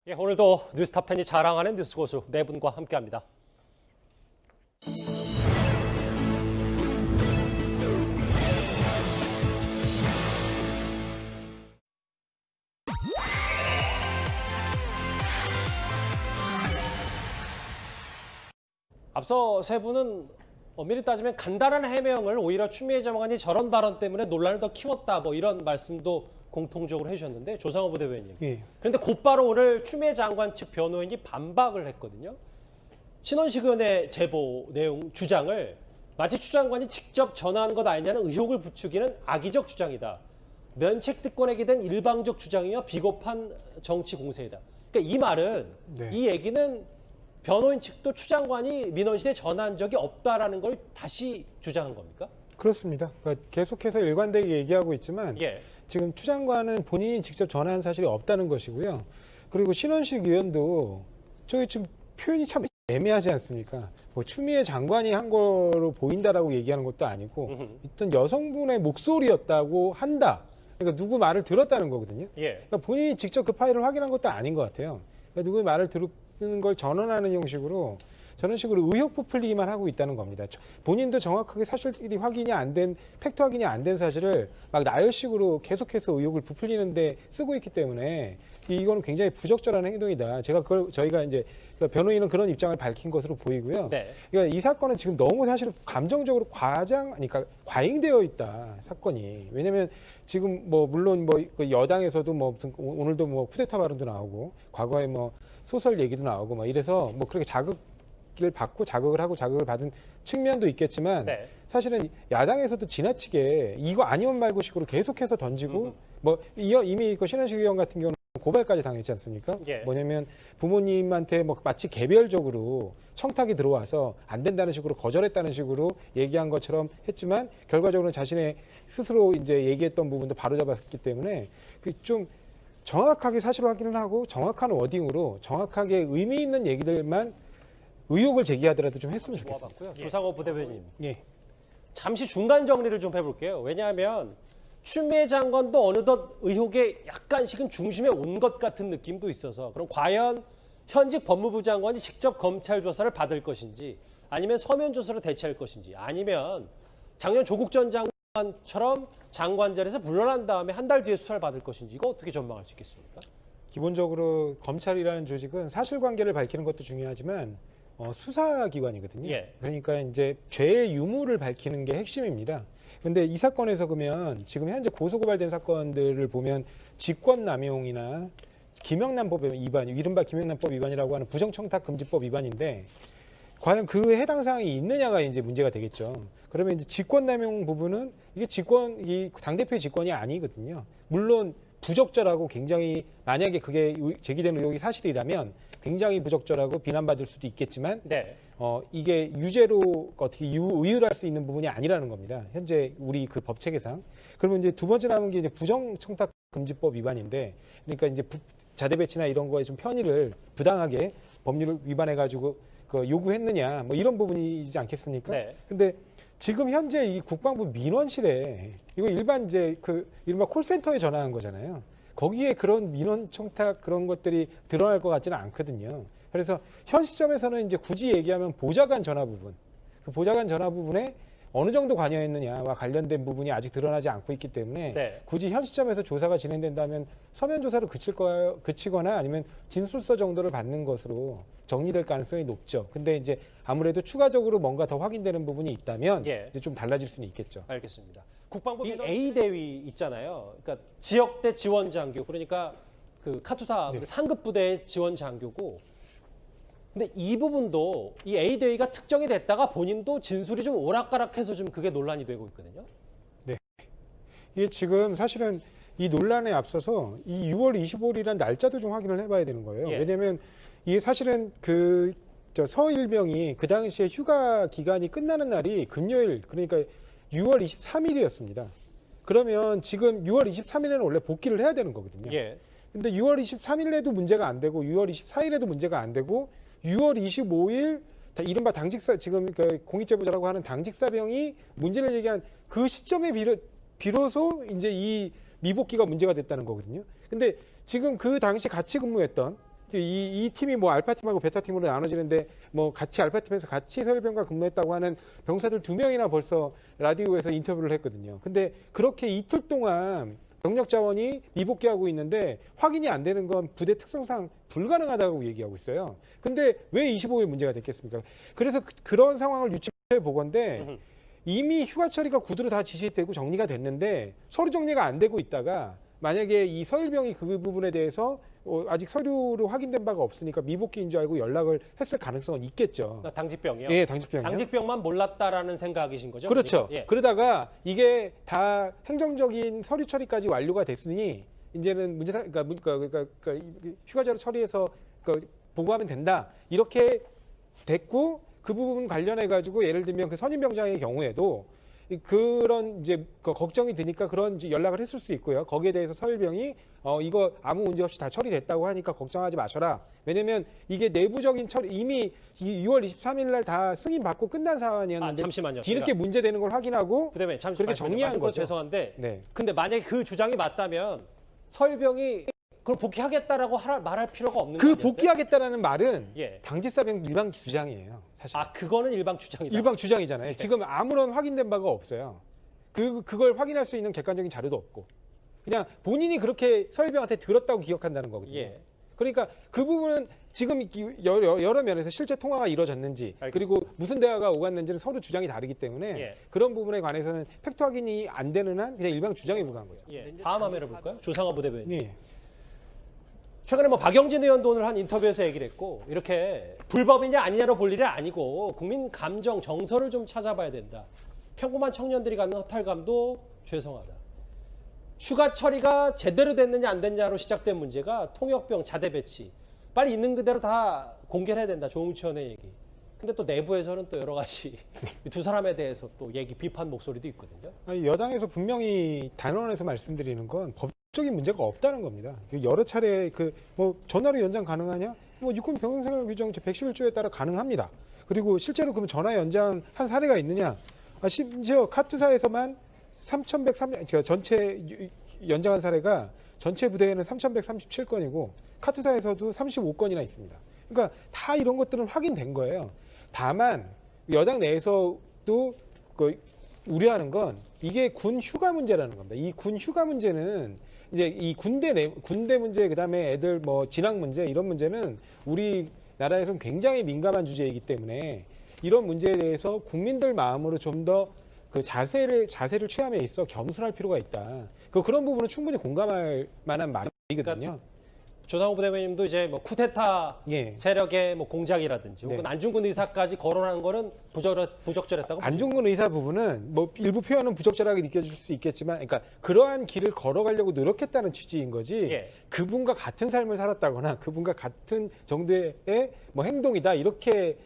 예, 오늘도 뉴스탑10이 자랑하는 뉴스고수 네 분과 함께합니다. 앞서 세 분은 엄밀히 따지면 간단한 해명을 오히려 추미애 장관이 저런 발언 때문에 논란을 더 키웠다 뭐 이런 말씀도 공통적으로 해주셨는데 조상호 부대변인. 예. 그런데 곧바로 오늘 추미애 장관 측 변호인이 반박을 했거든요. 신원식 의원의 제보 내용 주장을 마치 추 장관이 직접 전화한 것 아니냐는 의혹을 부추기는 악의적 주장이다. 면책 특권에게 된 일방적 주장이며 비겁한 정치 공세이다. 그러니까 이 말은 네. 이 얘기는 변호인 측도 추 장관이 민원실에 전화한 적이 없다라는 걸 다시 주장한 겁니까? 그렇습니다. 그러니까 계속해서 일관되게 얘기하고 있지만 예. 지금 추 장관은 본인이 직접 전화한 사실이 없다는 것이고요. 그리고 신원식 의원도 저희 지금 표현이 참 애매하지 않습니까? 뭐 추미애 장관이 한 거로 보인다라고 얘기하는 것도 아니고 일단 여성분의 목소리였다고 한다. 그러니까 누구 말을 들었다는 거거든요. 예. 그러니까 본인이 직접 그 파일을 확인한 것도 아닌 것 같아요. 그러니까 누구의 말을 듣는 걸 전언하는 형식으로 저런 식으로 의혹 부풀리기만 하고 있다는 겁니다. 본인도 정확하게 사실이 확인이 안 된, 팩트 확인이 안 된 사실을 막 나열식으로 계속해서 의혹을 부풀리는데 쓰고 있기 때문에 이거는 굉장히 부적절한 행동이다. 저희가 이제 변호인은 그런 입장을 밝힌 것으로 보이고요. 네. 그러니까 이 사건은 지금 너무 사실 감정적으로 그러니까 과잉되어 있다 사건이. 왜냐하면 지금 뭐 물론 뭐 여당에서도 뭐 무슨 오늘도 뭐 쿠데타 발언도 나오고 과거에 뭐 소설 얘기도 나오고 막 이래서 뭐 그렇게 자극을 받고 자극을 하고 자극을 받은 측면도 있겠지만 네. 사실은 야당에서도 지나치게 이거 아니면 말고식으로 계속해서 던지고 뭐 이미 그 신원식 의원 같은 경우는 고발까지 당했지 않습니까? 예. 뭐냐면 부모님한테 뭐 마치 개별적으로 청탁이 들어와서 안 된다는 식으로 거절했다는 식으로 얘기한 것처럼 했지만 결과적으로 자신의 스스로 이제 얘기했던 부분도 바로잡았기 때문에 그 좀 정확하게 사실 확인을 하고 정확한 워딩으로 정확하게 의미 있는 얘기들만 의혹을 제기하더라도 좀 했으면 좋겠습니다. 고맙고요. 조상호 부대변인. 예. 잠시 중간 정리를 좀 해볼게요. 왜냐하면 추미애 장관도 어느덧 의혹의 약간씩은 중심에 온 것 같은 느낌도 있어서 그럼 과연 현직 법무부 장관이 직접 검찰 조사를 받을 것인지 아니면 서면 조사로 대체할 것인지 아니면 작년 조국 전 장관처럼 장관자리에서 물러난 다음에 한 달 뒤에 수사를 받을 것인지 이거 어떻게 전망할 수 있겠습니까? 기본적으로 검찰이라는 조직은 사실관계를 밝히는 것도 중요하지만 수사기관이거든요. 예. 그러니까 이제 죄의 유무를 밝히는 게 핵심입니다. 근데 이 사건에서 그러면 지금 현재 고소고발된 사건들을 보면 직권남용이나 김영란법 위반, 이른바 김영란법 위반이라고 하는 부정청탁금지법 위반인데 과연 그 해당 사항이 있느냐가 이제 문제가 되겠죠. 그러면 이제 직권남용 부분은 이게 이 당대표의 직권이 아니거든요. 물론 부적절하고 굉장히 만약에 그게 제기된 의혹이 사실이라면 굉장히 부적절하고 비난받을 수도 있겠지만 네. 이게 유죄로 어떻게 의율할 수 있는 부분이 아니라는 겁니다. 현재 우리 그 법 체계상. 그러면 이제 두 번째 남은 게 이제 부정청탁금지법 위반인데, 그러니까 이제 자대 배치나 이런 거에 좀 편의를 부당하게 법률을 위반해 가지고 그 요구했느냐, 뭐 이런 부분이지 않겠습니까? 네. 근데 지금 현재 이 국방부 민원실에 이거 일반 이제 그 이른바 콜센터에 전화한 거잖아요. 거기에 그런 민원 청탁 그런 것들이 드러날 것 같지는 않거든요. 그래서 현 시점에서는 이제 굳이 얘기하면 보좌관 전화 부분, 그 보좌관 전화 부분에 어느 정도 관여했느냐와 관련된 부분이 아직 드러나지 않고 있기 때문에 네. 굳이 현 시점에서 조사가 진행된다면 서면 조사로 그치거나 아니면 진술서 정도를 받는 것으로 정리될 가능성이 높죠. 근데 이제 아무래도 추가적으로 뭔가 더 확인되는 부분이 있다면 예. 이제 좀 달라질 수는 있겠죠. 알겠습니다. 국방부 이 A 대위 있잖아요. 그러니까 지역대 지원 장교 그러니까 그 카투사 네. 상급 부대 지원 장교고. 근데 이 부분도 이 A 대위가 특정이 됐다가 본인도 진술이 좀 오락가락해서 좀 그게 논란이 되고 있거든요. 이게 지금 사실은 이 논란에 앞서서 이 6월 25일이라는 날짜도 좀 확인을 해봐야 되는 거예요. 예. 왜냐하면 이게 사실은 서일병이 그 당시에 휴가 기간이 끝나는 날이 금요일, 그러니까 6월 23일이었습니다. 그러면 지금 6월 23일에는 원래 복귀를 해야 되는 거거든요. 예. 근데 6월 23일에도 문제가 안 되고 6월 24일에도 문제가 안 되고 6월 25일 이른바 당직사 지금 그 공익제보자라고 하는 당직사병이 문제를 얘기한 그 시점에 비로소 이제 이 미복귀가 문제가 됐다는 거거든요. 근데 지금 그 당시 같이 근무했던 이 팀이 뭐 알파 팀하고 베타 팀으로 나눠지는데 뭐 같이 알파 팀에서 같이 서울병과 근무했다고 하는 병사들 2명이나 벌써 라디오에서 인터뷰를 했거든요. 근데 그렇게 이틀 동안 병력 자원이 미복귀하고 있는데 확인이 안 되는 건 부대 특성상 불가능하다고 얘기하고 있어요. 근데 왜 25일 문제가 됐겠습니까? 그래서 그런 상황을 유추해 보건데 이미 휴가 처리가 구두로 다 지시되고 정리가 됐는데 서류 정리가 안 되고 있다가 만약에 이 서울병이 그 부분에 대해서 아직 서류로 확인된 바가 없으니까 미복귀인 줄 알고 연락을 했을 가능성은 있겠죠. 당직병이요? 예, 당직병이요. 당직병만 몰랐다라는 생각이신 거죠? 그렇죠. 예. 그러다가 이게 다 행정적인 서류 처리까지 완료가 됐으니 이제는 그러니까 휴가자료 처리해서 보고하면 된다. 이렇게 됐고 그 부분 관련해 가지고 예를 들면 그 선임병장의 경우에도 그런 이제 걱정이 드니까 그런 이제 연락을 했을 수 있고요. 거기에 대해서 서울병이 이거 아무 문제 없이 다 처리됐다고 하니까 걱정하지 마셔라. 왜냐면 이게 내부적인 처리 이미 6월 23일 날 다 승인 받고 끝난 사안이었는데 잠시만요. 뒤늦게 문제되는 걸 확인하고 그다음에 그렇게 정리한 거죠. 죄송한데 네. 근데 만약에 그 주장이 맞다면 서울병이 그걸 복귀하겠다라고 말할 필요가 없는 거 그 아니었어요? 복귀하겠다라는 말은 예. 당직사병 일방 주장이에요. 사실. 그거는 일방 주장이다. 일방 주장이잖아요. 지금 아무런 확인된 바가 없어요. 그걸 확인할 수 있는 객관적인 자료도 없고 그냥 본인이 그렇게 서울병한테 들었다고 기억한다는 거거든요. 예. 그러니까 그 부분은 지금 여러 면에서 실제 통화가 이루어졌는지 알겠습니다. 그리고 무슨 대화가 오갔는지는 서로 주장이 다르기 때문에 예. 그런 부분에 관해서는 팩트 확인이 안 되는 한 그냥 일방 주장에 불과한 거죠. 예. 다음 화면을 볼까요? 조상호 부대변인. 예. 최근에 뭐 박영진 의원도 오늘 한 인터뷰에서 얘기를 했고 이렇게 불법이냐 아니냐로 볼 일이 아니고 국민 감정 정서를 좀 찾아봐야 된다. 평범한 청년들이 갖는 허탈감도 죄송하다. 휴가 처리가 제대로 됐느냐 안 됐느냐로 시작된 문제가 통역병 자대 배치 빨리 있는 그대로 다 공개를 해야 된다. 조응치원의 얘기. 근데 또 내부에서는 또 여러 가지 두 사람에 대해서 또 얘기 비판 목소리도 있거든요. 아니, 여당에서 분명히 단언해서 말씀드리는 건 법적인 문제가 없다는 겁니다. 여러 차례 뭐 전화로 연장 가능하냐? 뭐 육군 병영생활 규정 제 111조에 따라 가능합니다. 그리고 실제로 그럼 전화 연장한 사례가 있느냐? 심지어 카투사에서만 3,103, 그러니까 전체 연장한 사례가 전체 부대에는 3,137건이고 카투사에서도 35건이나 있습니다. 그러니까 다 이런 것들은 확인된 거예요. 다만 여당 내에서도 우려하는 건 이게 군 휴가 문제라는 겁니다. 이 군 휴가 문제는 이제 이 군대 문제 그다음에 애들 뭐 진학 문제 이런 문제는 우리나라에서는 굉장히 민감한 주제이기 때문에 이런 문제에 대해서 국민들 마음으로 좀 더 그 자세를 취함에 있어 겸손할 필요가 있다. 그런 부분은 충분히 공감할 만한 말이거든요. 조상호 부대변인도 이제 뭐 쿠데타 예. 세력의 뭐 공작이라든지 혹은 네. 안중근 의사까지 거론한 거는 부적절했다고 안중근 의사 부분은 뭐 일부 표현은 부적절하게 느껴질 수 있겠지만, 그러니까 그러한 길을 걸어가려고 노력했다는 취지인 거지. 예. 그분과 같은 삶을 살았다거나 그분과 같은 정도의 뭐 행동이다 이렇게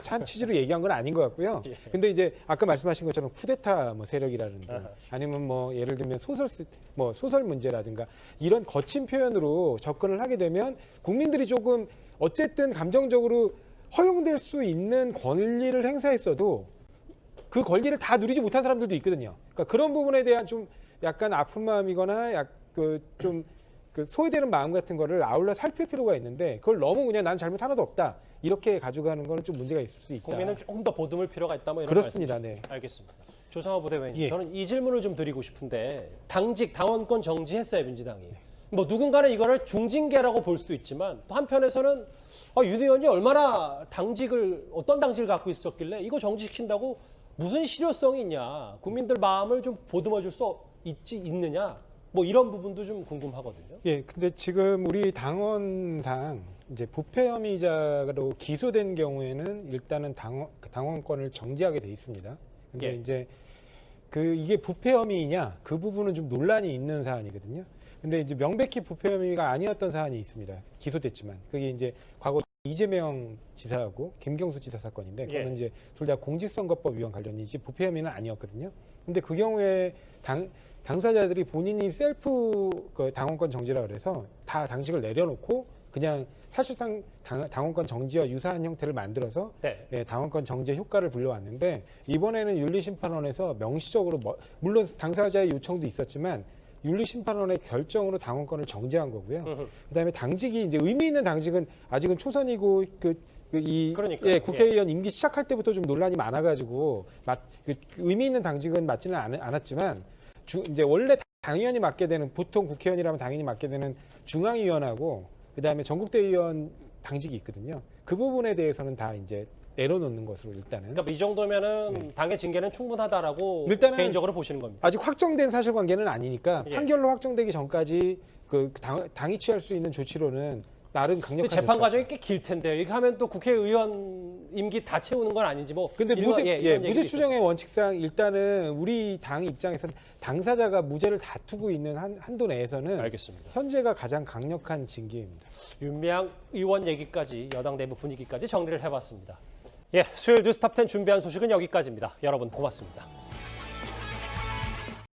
한 취지로 얘기한 건 아닌 것 같고요. 예. 근데 이제 아까 말씀하신 것처럼 쿠데타 뭐 세력이라든가 아하. 아니면 뭐 예를 들면 소설 문제라든가 이런 거친 표현으로 접근을 하게 되면 국민들이 조금 어쨌든 감정적으로 허용될 수 있는 권리를 행사했어도 그 권리를 다 누리지 못한 사람들도 있거든요. 그러니까 그런 부분에 대한 좀 약간 아픈 마음이거나 좀 소외되는 마음 같은 거를 아울러 살필 필요가 있는데 그걸 너무 그냥 나는 잘못 하나도 없다 이렇게 가져가는 거는 좀 문제가 있을 수 있다. 국민은 조금 더 보듬을 필요가 있다 뭐 이런 그렇습니다. 말씀이시죠? 네. 알겠습니다. 조상호 부대변인, 예. 저는 이 질문을 좀 드리고 싶은데 당원권 정지했어요 민주당이. 뭐 누군가는 이거를 중징계라고 볼 수도 있지만 또 한편에서는 윤 의원이 얼마나 어떤 당직을 갖고 있었길래 이거 정지시킨다고 무슨 실효성이 있냐, 국민들 마음을 좀 보듬어줄 수 있느냐, 뭐 이런 부분도 좀 궁금하거든요. 예, 근데 지금 우리 당원상 이제 부패 혐의자로 기소된 경우에는 일단은 당원권을 정지하게 돼 있습니다. 근데 예. 이제 이게 부패 혐의냐 그 부분은 좀 논란이 있는 사안이거든요. 근데 이제 명백히 부패 혐의가 아니었던 사안이 있습니다. 기소됐지만 그게 이제 과거 이재명 지사하고 김경수 지사 사건인데 그거는 예. 이제 둘 다 공직선거법 위반 관련이지 부패 혐의는 아니었거든요. 근데 그 경우에 당사자들이 본인이 셀프 당원권 정지라 그래서 다 당직을 내려놓고 그냥 사실상 당원권 정지와 유사한 형태를 만들어서 네. 예, 당원권 정지 효과를 불러왔는데 이번에는 윤리심판원에서 명시적으로 물론 당사자의 요청도 있었지만 윤리심판원의 결정으로 당원권을 정지한 거고요. 그다음에 당직이 이제 의미 있는 당직은 아직은 초선이고 그러니까요. 예, 국회의원 임기 시작할 때부터 좀 논란이 많아가지고 의미 있는 당직은 맞지는 않았지만 이제 원래 당위원이 맡게 되는 보통 국회의원이라면 당연히 맡게 되는 중앙위원하고 그다음에 전국대의원 당직이 있거든요. 그 부분에 대해서는 다 이제 내려놓는 것으로 일단은. 그러니까 이 정도면은 당의 징계는 충분하다라고 일단은 개인적으로 보시는 겁니다. 아직 확정된 사실관계는 아니니까 예. 판결로 확정되기 전까지 당이 취할 수 있는 조치로는 나름 근데 강력한 재판 조치. 과정이 꽤 길 텐데요. 이거 하면 또 국회의원 임기 다 채우는 건 아닌지 뭐. 근데 이런 얘기도 무죄 추정의 원칙상 일단은 우리 당 입장에서는 당사자가 무죄를 다투고 있는 한도 내에서는 알겠습니다. 현재가 가장 강력한 징계입니다. 윤미향 의원 얘기까지 여당 내부 분위기까지 정리를 해봤습니다. 예, 수요일 뉴스탑10 준비한 소식은 여기까지입니다. 여러분 고맙습니다.